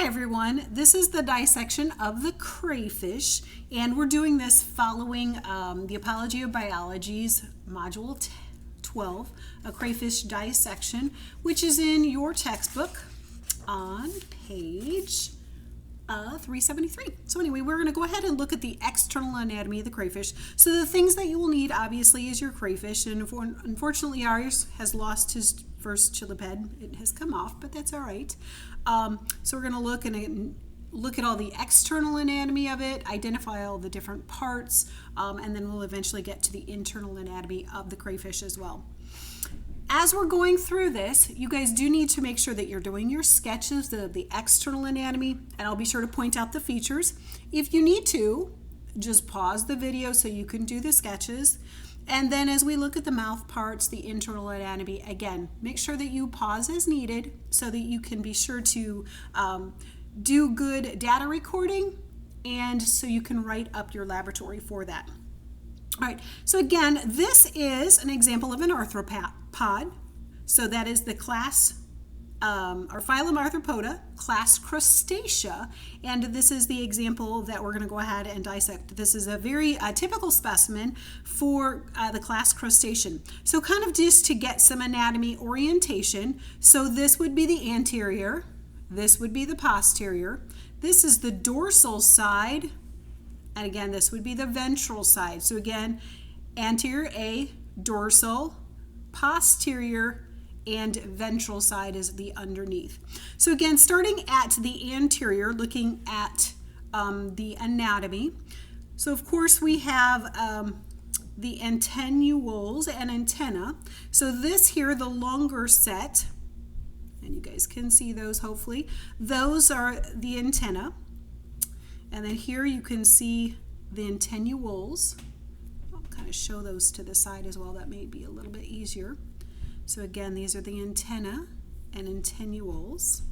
Hi everyone, this is the dissection of the crayfish, and we're doing this following the Apology of Biology's Module 12, a crayfish dissection, which is in your textbook on page 373. So anyway, we're going to go ahead and look at the external anatomy of the crayfish. So the things that you will need obviously is your crayfish, and unfortunately ours has lost his first chiliped. It has come off, but that's all right. So we're going to look at all the external anatomy of it, identify all the different parts, and then we'll eventually get to the internal anatomy of the crayfish as well. As we're going through this, you guys do need to make sure that you're doing your sketches of the external anatomy, and I'll be sure to point out the features. If you need to, just pause the video so you can do the sketches. And then as we look at the mouth parts, the internal anatomy, again, make sure that you pause as needed so that you can be sure to do good data recording, and so you can write up your laboratory for that. All right, so again, this is an example of an arthropod. So that is the class, or phylum Arthropoda, class Crustacea, and this is the example that we're going to go ahead and dissect. This is a very typical specimen for the class Crustacean. So kind of just to get some anatomy orientation, so this would be the anterior, this would be the posterior, this is the dorsal side, and again, this would be the ventral side. So again, anterior A, dorsal, posterior, and ventral side is the underneath. So again, starting at the anterior, looking at the anatomy. So of course we have the antennules and antenna. So this here, the longer set, and you guys can see those hopefully, those are the antenna. And then here you can see the antennules. I'll kind of show those to the side as well. That may be a little bit easier. So again, these are the antenna and antennules.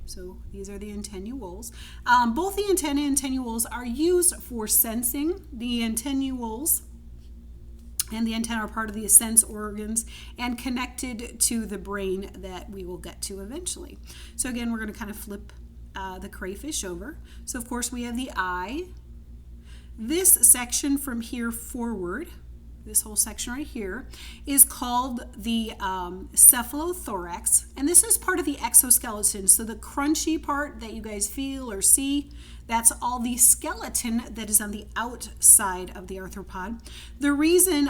So these are the antennules. Both the antenna and antennules are used for sensing. The antennules and the antenna are part of the sense organs and connected to the brain that we will get to eventually. So again, we're going to kind of flip the crayfish over. So of course we have the eye. This section from here forward, this whole section right here, is called the cephalothorax, and this is part of the exoskeleton. So the crunchy part that you guys feel or see, that's all the skeleton that is on the outside of the arthropod. The reason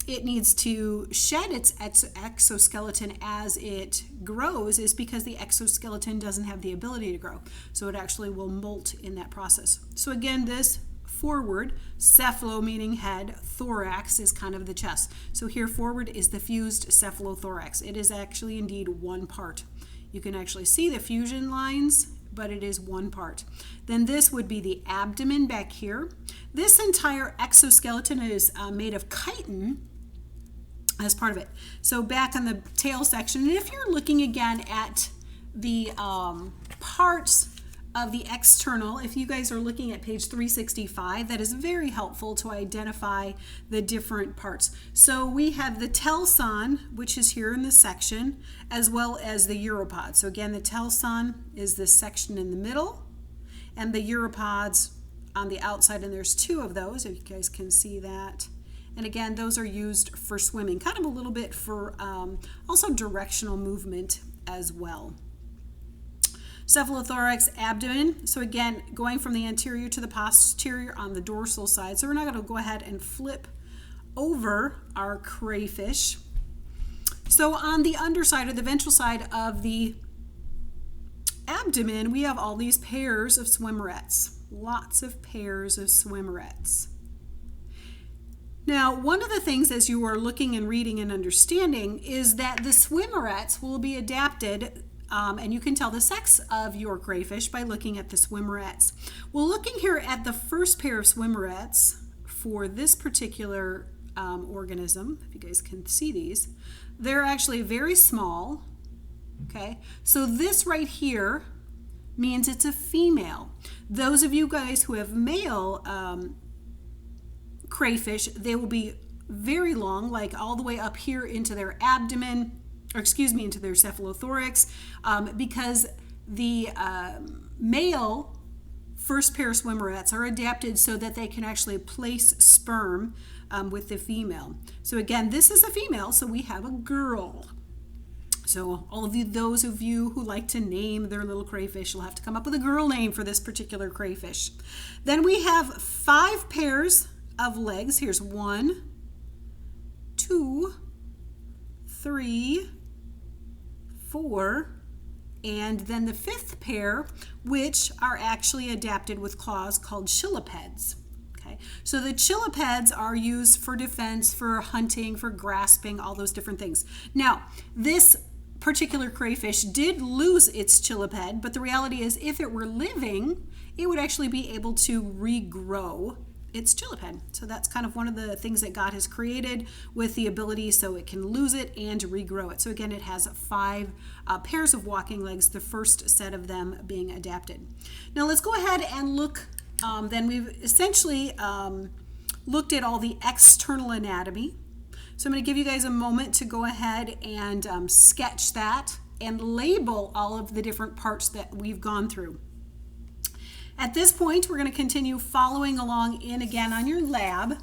it needs to shed its exoskeleton as it grows is because the exoskeleton doesn't have the ability to grow. So it actually will molt in that process. So again, this forward, cephalo meaning head, thorax is kind of the chest. So here forward is the fused cephalothorax. It is actually indeed one part. You can actually see the fusion lines, but it is one part. Then this would be the abdomen back here. This entire exoskeleton is made of chitin as part of it. So back on the tail section, and if you're looking again at the parts of the external, if you guys are looking at page 365, that is very helpful to identify the different parts. So we have the telson, which is here in the section, as well as the uropod. So again, the telson is this section in the middle, and the uropods on the outside, and there's two of those, if you guys can see that. And again, those are used for swimming, kind of a little bit for also directional movement as well. Cephalothorax, abdomen. So again, going from the anterior to the posterior on the dorsal side. So we're now going to go ahead and flip over our crayfish. So on the underside or the ventral side of the abdomen, we have all these pairs of swimmerets. Lots of pairs of swimmerets. Now, one of the things as you are looking and reading and understanding is that the swimmerets will be adapted, and you can tell the sex of your crayfish by looking at the swimmerets. Well, looking here at the first pair of swimmerets for this particular organism, if you guys can see these, they're actually very small, okay? So this right here means it's a female. Those of you guys who have male crayfish, they will be very long, like all the way up here into their abdomen, or excuse me, into their cephalothorax, because the male first pair swimmerets are adapted so that they can actually place sperm with the female. So again, this is a female, so we have a girl. So all of you, those of you who like to name their little crayfish, will have to come up with a girl name for this particular crayfish. Then we have 5 pairs of legs. Here's 1, 2, 3, 4, and then the 5th pair, which are actually adapted with claws, called chilipeds. Okay, so the chilipeds are used for defense, for hunting, for grasping, all those different things. Now, this particular crayfish did lose its chiliped, but the reality is if it were living, it would actually be able to regrow its chiliped. So that's kind of one of the things that God has created with the ability so it can lose it and regrow it. So again, it has 5 pairs of walking legs, the first set of them being adapted. Now let's go ahead and look, then we've essentially looked at all the external anatomy. So I'm going to give you guys a moment to go ahead and sketch that and label all of the different parts that we've gone through. At this point, we're going to continue following along in again on your lab.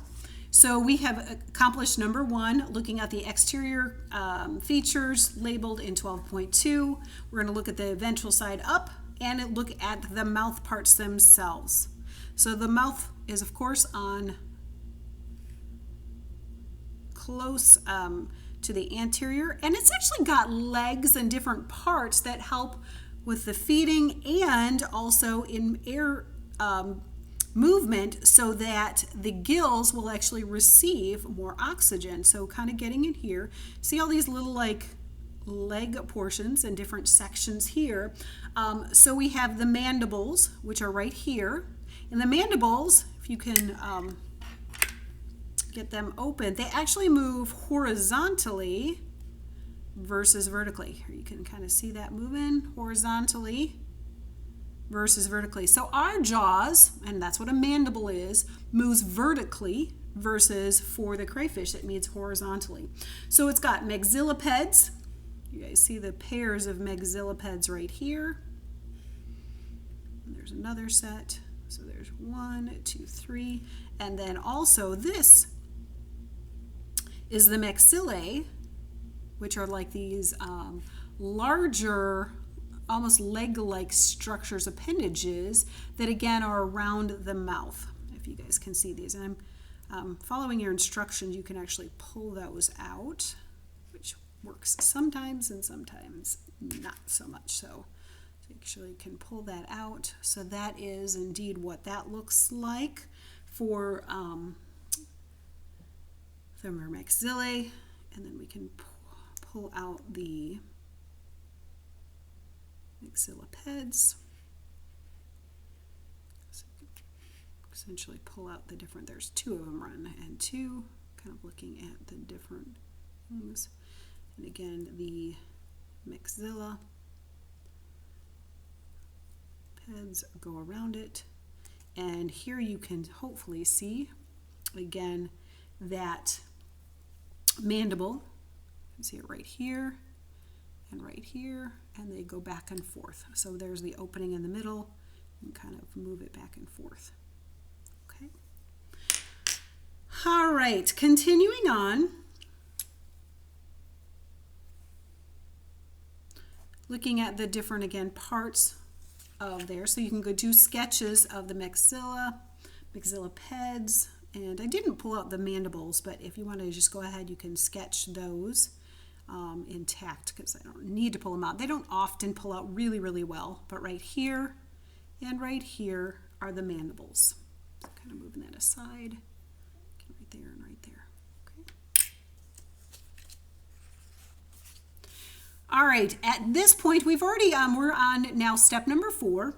So we have accomplished number 1, looking at the exterior features labeled in 12.2. We're going to look at the ventral side up and look at the mouth parts themselves. So the mouth is, of course, on close to the anterior, and it's actually got legs and different parts that help with the feeding and also in air movement so that the gills will actually receive more oxygen. So kind of getting in here, see all these little like leg portions and different sections here. So we have the mandibles, which are right here, and the mandibles, if you can get them open, they actually move horizontally versus vertically. Here you can kind of see that moving horizontally versus vertically. So our jaws, and that's what a mandible is, moves vertically versus for the crayfish it moves horizontally. So it's got maxillipeds. You guys see the pairs of maxillipeds right here. And there's another set. So there's 1, 2, 3. And then also this is the maxillae, which are like these larger, almost leg-like structures, appendages, that again are around the mouth, if you guys can see these. And I'm following your instructions, you can actually pull those out, which works sometimes and sometimes not so much. So actually you can pull that out. So that is indeed what that looks like for femur maxillae, and then we can pull out the maxillipeds. So essentially pull out the different, there's 2 of them, 1 and 2, kind of looking at the different things. And again, the maxilla peds go around it. And here you can hopefully see, again, that mandible. You can see it right here, and they go back and forth. So there's the opening in the middle, and kind of move it back and forth. Okay. All right, continuing on. Looking at the different, again, parts of there. So you can go do sketches of the maxilla, maxillipeds, and I didn't pull out the mandibles, but if you want to just go ahead, you can sketch those intact, because I don't need to pull them out. They don't often pull out really, really well, but right here and right here are the mandibles. So kind of moving that aside, right there and right there. Okay. All right, at this point, we've already, we're on now step number 4.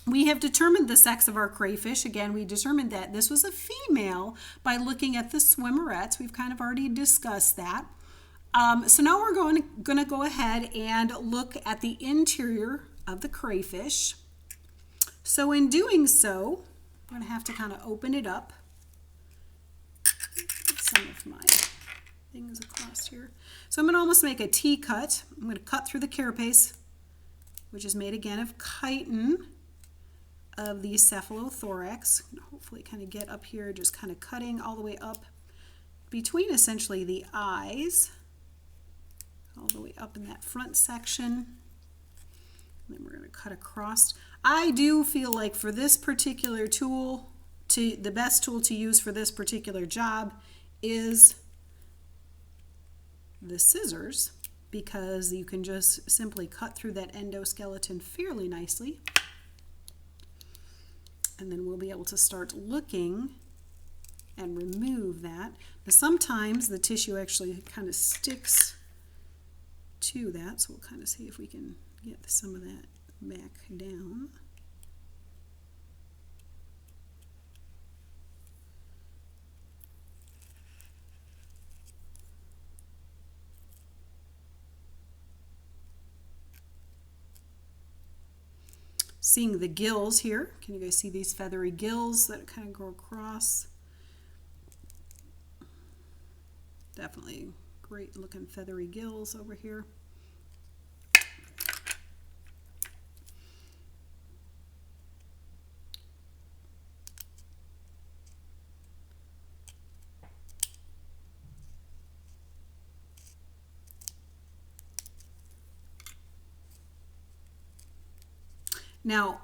We have determined the sex of our crayfish. Again, we determined that this was a female by looking at the swimmerets. We've kind of already discussed that. So now we're going to go ahead and look at the interior of the crayfish. So in doing so, I'm going to have to kind of open it up. Get some of my things across here. So I'm going to almost make a T cut. I'm going to cut through the carapace which is made again of chitin of the cephalothorax. Hopefully kind of get up here, just kind of cutting all the way up between essentially the eyes, all the way up in that front section. And then we're going to cut across. I do feel like for this particular tool, the best tool to use for this particular job is the scissors, because you can just simply cut through that endoskeleton fairly nicely. And then we'll be able to start looking and remove that. But sometimes the tissue actually kind of sticks to that, so we'll kind of see if we can get some of that back down. Seeing the gills here. Can you guys see these feathery gills that kind of go across? Definitely great looking feathery gills over here. Now,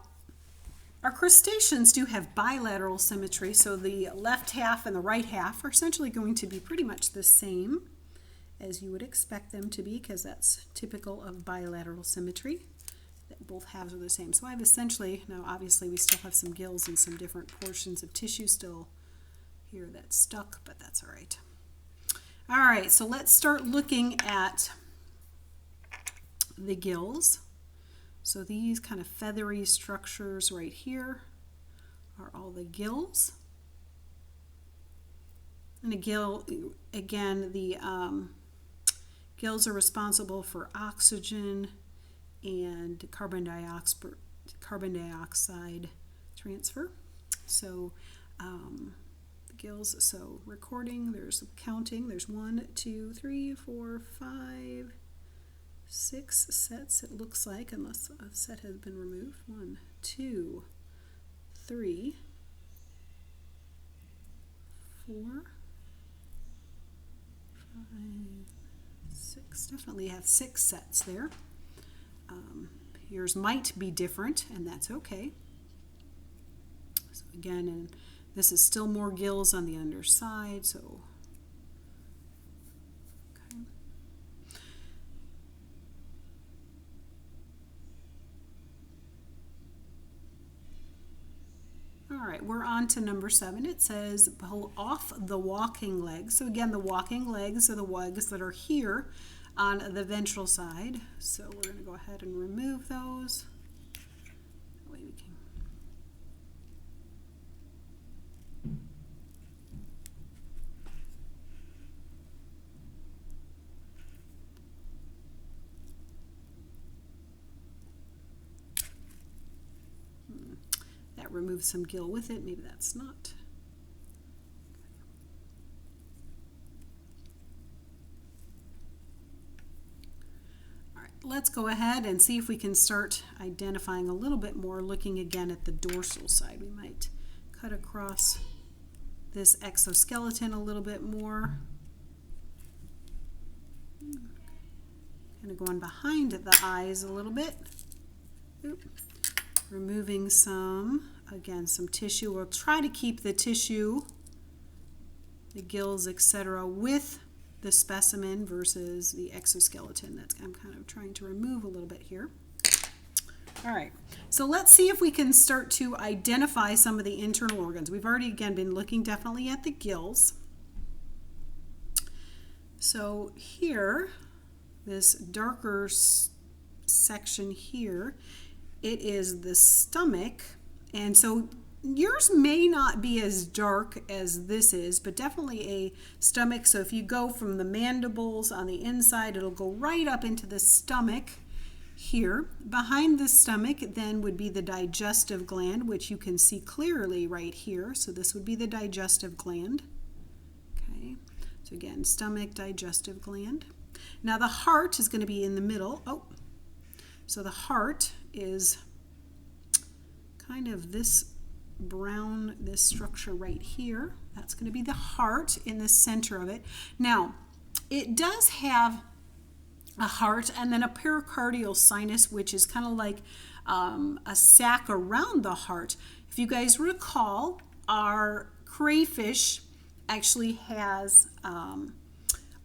our crustaceans do have bilateral symmetry, so the left half and the right half are essentially going to be pretty much the same as you would expect them to be, because that's typical of bilateral symmetry, that both halves are the same. So I've essentially, now obviously we still have some gills and some different portions of tissue still here that's stuck, but that's all right. All right, so let's start looking at the gills. So these kind of feathery structures right here are all the gills. And a gill, again, the gills are responsible for oxygen and carbon dioxide transfer. So the gills, so recording, there's counting, there's 1, 2, 3, 4, 5, 6 sets, it looks like, unless a set has been removed. 1, 2, 3, 4, 5, 6. Definitely have 6 sets there. Yours might be different, and that's okay. So again, and this is still more gills on the underside, so all right, we're on to number 7. It says pull off the walking legs. So again, the walking legs are the legs that are here on the ventral side. So we're going to go ahead and remove those. That way we can. That removes some gill with it. Maybe that's not. All right, let's go ahead and see if we can start identifying a little bit more, looking again at the dorsal side. We might cut across this exoskeleton a little bit more. Kind of going behind the eyes a little bit. Oop. Removing some, again, some tissue. We'll try to keep the tissue, the gills, etc., with the specimen versus the exoskeleton. That's I'm kind of trying to remove a little bit here. All right, so let's see if we can start to identify some of the internal organs. We've already, again, been looking definitely at the gills. So here, this darker section here, it is the stomach, and so yours may not be as dark as this is, but definitely a stomach. So if you go from the mandibles on the inside, it'll go right up into the stomach here. Behind the stomach then would be the digestive gland, which you can see clearly right here. So this would be the digestive gland. Okay, so again, stomach, digestive gland. Now the heart is going to be in the middle. Oh, So the heart is kind of this brown, this structure right here. That's going to be the heart in the center of it. Now, it does have a heart and then a pericardial sinus, which is kind of like a sac around the heart. If you guys recall, our crayfish actually has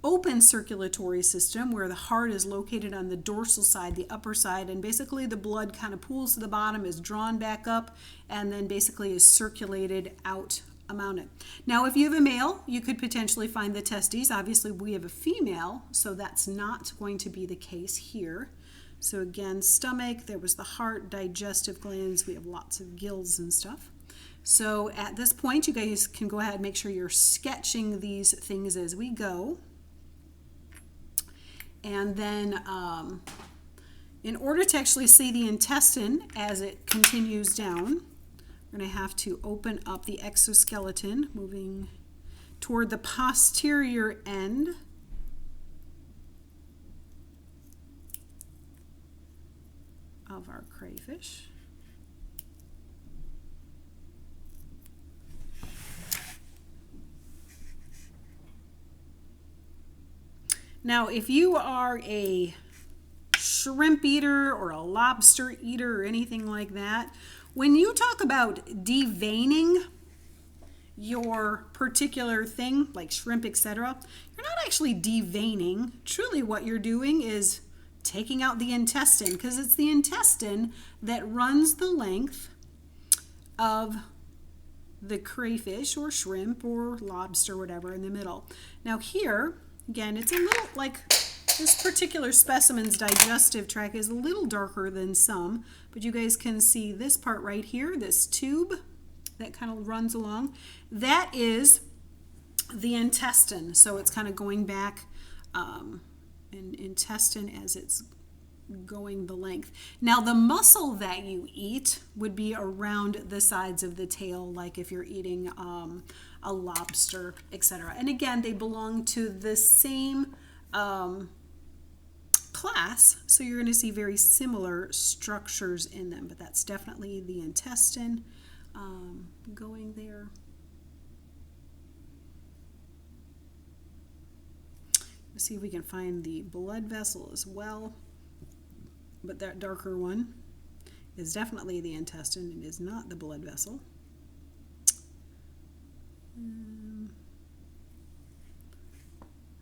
open circulatory system where the heart is located on the dorsal side, the upper side, and basically the blood kind of pools to the bottom, is drawn back up, and then basically is circulated out amount it. Now, if you have a male, you could potentially find the testes. Obviously, we have a female, so that's not going to be the case here. So again, stomach, there was the heart, digestive glands, we have lots of gills and stuff. So at this point, you guys can go ahead and make sure you're sketching these things as we go. And then in order to actually see the intestine as it continues down, we're going to have to open up the exoskeleton, moving toward the posterior end. Of our crayfish. Now, if you are a shrimp eater or a lobster eater or anything like that, when you talk about deveining your particular thing, like shrimp, etc., you're not actually deveining. Truly what you're doing is taking out the intestine, because it's the intestine that runs the length of the crayfish or shrimp or lobster, whatever, in the middle. Now here, again, it's a little like this particular specimen's digestive tract is a little darker than some, but you guys can see this part right here, this tube that kind of runs along. That is the intestine. So it's kind of going back in intestine as it's going the length. Now the muscle that you eat would be around the sides of the tail, like if you're eating a lobster, etc. And again, they belong to the same class, so you're going to see very similar structures in them, but that's definitely the intestine going there. Let's see if we can find the blood vessel as well, but that darker one is definitely the intestine. It is not the blood vessel.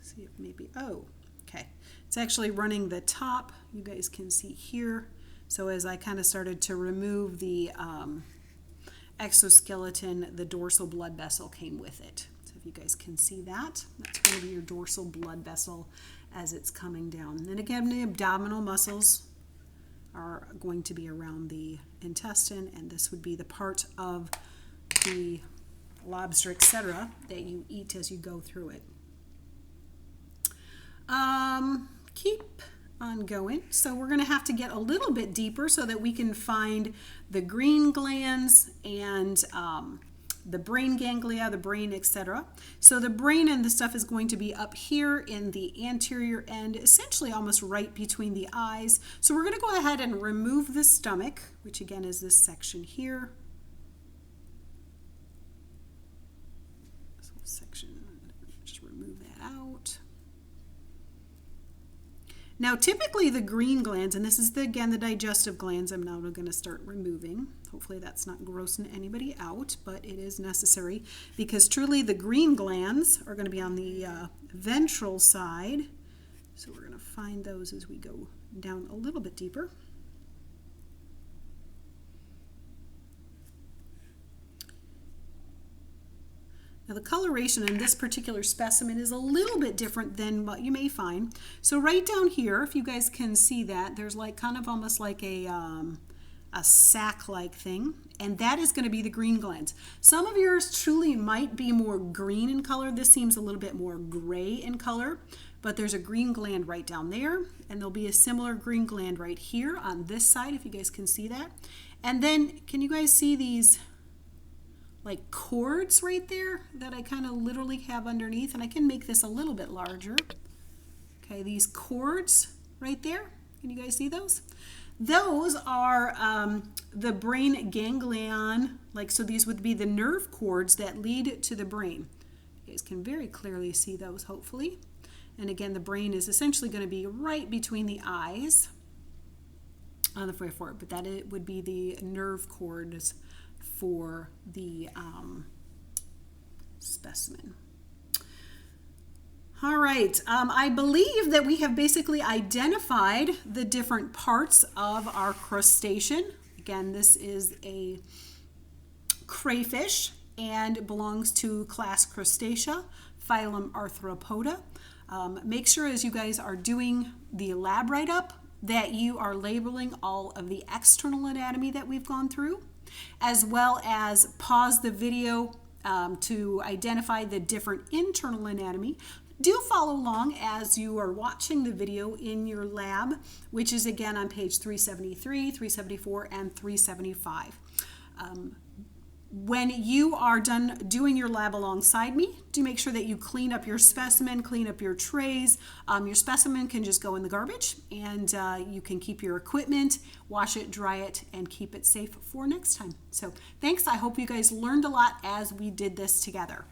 See if maybe, oh, okay. It's actually running the top. You guys can see here. So as I kind of started to remove the exoskeleton, the dorsal blood vessel came with it. So if you guys can see that, that's going to be your dorsal blood vessel as it's coming down. And again, the abdominal muscles are going to be around the intestine, and this would be the part of the lobster, etc., that you eat as you go through it. Keep on going. So we're going to have to get a little bit deeper so that we can find the green glands and the brain ganglia, the brain, etc. So the brain and the stuff is going to be up here in the anterior end, essentially almost right between the eyes. So we're going to go ahead and remove the stomach, which again is this section here. This whole section, just remove that out. Now, typically the green glands, and this is again the digestive glands I'm now going to start removing. Hopefully that's not grossing anybody out, but it is necessary because truly the green glands are going to be on the ventral side. So we're going to find those as we go down a little bit deeper. Now the coloration in this particular specimen is a little bit different than what you may find. So right down here, if you guys can see that, there's like kind of almost like a sac-like thing, and that is going to be the green glands. Some of yours truly might be more green in color. This seems a little bit more gray in color, but there's a green gland right down there, and there'll be a similar green gland right here on this side, if you guys can see that. And then, can you guys see these like cords right there that I kind of literally have underneath? And I can make this a little bit larger. Okay, these cords right there, can you guys see those? Those are the brain ganglion, so these would be the nerve cords that lead to the brain. You guys can very clearly see those, hopefully. And again, the brain is essentially going to be right between the eyes on the forehead, but that it would be the nerve cords for the specimen. All right, I believe that we have basically identified the different parts of our crustacean. Again, this is a crayfish and belongs to class Crustacea, phylum Arthropoda. Make sure as you guys are doing the lab write-up that you are labeling all of the external anatomy that we've gone through, as well as pause the video to identify the different internal anatomy. Do follow along as you are watching the video in your lab, which is again on page 373, 374, and 375. When you are done doing your lab alongside me, do make sure that you clean up your specimen, clean up your trays. Your specimen can just go in the garbage, and you can keep your equipment, wash it, dry it, and keep it safe for next time. So thanks. I hope you guys learned a lot as we did this together.